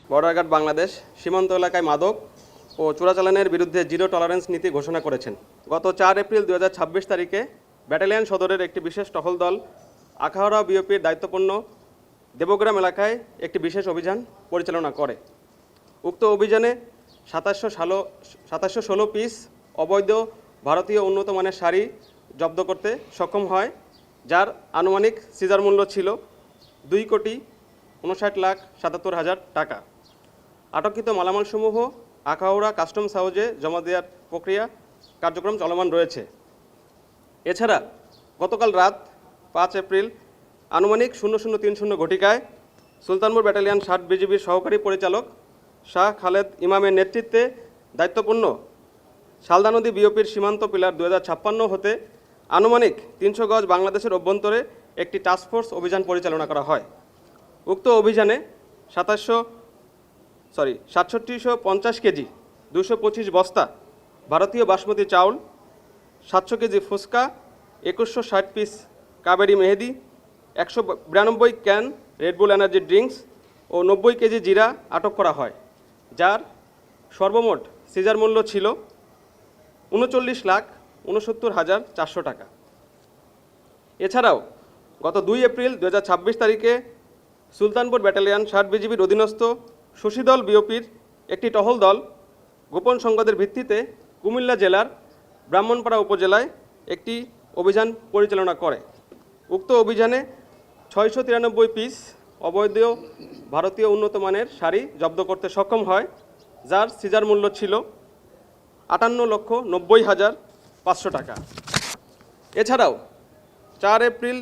Border guard Bangladesh সীমান্ত এলাকায় মাদক ও চোরাচালানের বিরুদ্ধে জিরো টলারেন্স নীতি ঘোষণা করেছেন। গত 4 এপ্রিল 2026 তারিখে ব্যাটালিয়ন সদরের একটি বিশেষ টহল দল আখাউড়া বিওপির দায়িত্বপূর্ণ দেবগ্রাম এলাকায় একটি বিশেষ অভিযান পরিচালনা করে। উক্ত অভিযানে 2716 পিস অবৈধ ভারতীয় উন্নত মানের শাড়ি জব্দ করতে সক্ষম হয়, যার আনুমানিক সিজার মূল্য ছিল 2,59,77,000 টাকা। আটককৃত মালামালসমূহ আখাউড়া কাস্টমস হাউজে জমা দেওয়ার প্রক্রিয়া কার্যক্রম চলমান রয়েছে। এছাড়া গতকাল রাত 5 এপ্রিল আনুমানিক 00:30 ঘটিকায় সুলতানপুর ব্যাটালিয়ন 60 বিজিবির সহকারী পরিচালক শাহ খালেদ ইমামের নেতৃত্বে দায়িত্বপূর্ণ শালদা নদী বিওপির সীমান্ত পিলার 2056 হতে আনুমানিক 300 গজ বাংলাদেশের অভ্যন্তরে একটি টাস্কফোর্স অভিযান পরিচালনা করা হয়। উক্ত অভিযানে 6750 কেজি 225 বস্তা ভারতীয় বাসমতি চাউল, 700 কেজি ফুচকা, 2160 পিস কাবেরি মেহেদি, 192 ক্যান রেডবুল এনার্জি ড্রিঙ্কস ও 90 কেজি জিরা আটক করা হয়, যার সর্বমোট সিজার মূল্য ছিল 39,69,400 টাকা। এছাড়াও গত 2 এপ্রিল 2026 তারিখে সুলতানপুর ব্যাটালিয়ন 60 বিজিবির অধীনস্থ শশীদল বিওপির একটি টহল দল গোপন সংবাদের ভিত্তিতে কুমিল্লা জেলার ব্রাহ্মণপাড়া উপজেলায় একটি অভিযান পরিচালনা করে। উক্ত অভিযানে 693 পিস অবৈধ ভারতীয় উন্নত মানের শাড়ি জব্দ করতে সক্ষম হয়, যার সিজার মূল্য ছিল 58,90,500 টাকা। এছাড়াও 4 এপ্রিল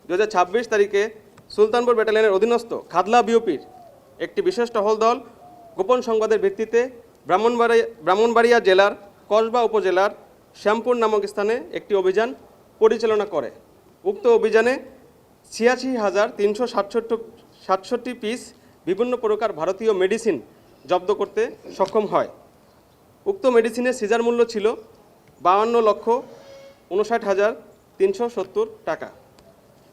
2026 তারিখে সুলতানপুর ব্যাটালিয়নের অধীনস্থ খাদলা বিওপির একটি বিশেষ টহল দল গোপন সংবাদের ভিত্তিতে ব্রাহ্মণবাড়িয়া জেলার কসবা উপজেলার শ্যামপুর নামক স্থানে একটি অভিযান পরিচালনা করে। উক্ত অভিযানে 86,367 পিস বিভিন্ন প্রকার ভারতীয় মেডিসিন জব্দ করতে সক্ষম হয়। উক্ত মেডিসিনের সিজার মূল্য ছিল 52,59,370 টাকা।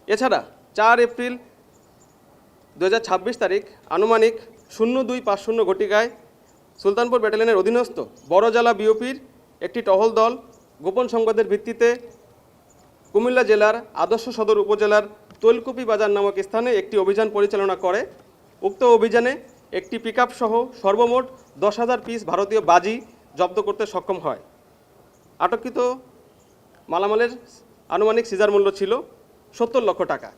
এছাড়া 4 এপ্রিল 2026 তারিখ আনুমানিক 02:50 ঘটিকায় সুলতানপুর ব্যাটালিয়নের অধীনস্থ বড়জলা বিওপির একটি টহল দল গোপন সংবাদের ভিত্তিতে কুমিল্লা জেলার আদর্শ সদর উপজেলার তৈলকুপি বাজার নামক স্থানে একটি অভিযান পরিচালনা করে। উক্ত অভিযানে একটি পিকআপ সহ সর্বমোট 10,000 পিস ভারতীয় বাজি জব্দ করতে সক্ষম হয়। আটককৃত মালামালের আনুমানিক সিজার মূল্য ছিল 70 লক্ষ টাকা।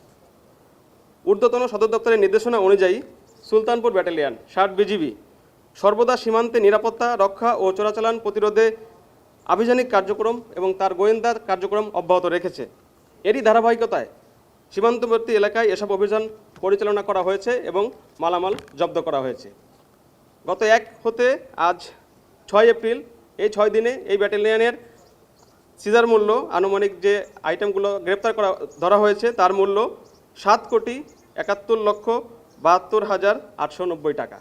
ঊর্ধ্বতন সদর দপ্তরের নির্দেশনা অনুযায়ী সুলতানপুর ব্যাটালিয়ন 60 বিজিবি সর্বদা সীমান্তে নিরাপত্তা রক্ষা ও চোরাচালান প্রতিরোধে আভিযানিক কার্যক্রম এবং তার গোয়েন্দা কার্যক্রম অব্যাহত রেখেছে। এরই ধারাবাহিকতায় সীমান্তবর্তী এলাকায় এসব অভিযান পরিচালনা করা হয়েছে এবং মালামাল জব্দ করা হয়েছে। গত 1 হতে আজ 6 এপ্রিল এই 6 দিনে এই ব্যাটালিয়নের সিজার মূল্য আনুমানিক যে আইটেমগুলো ধরা হয়েছে তার মূল্য 7,71,72,890 টাকা।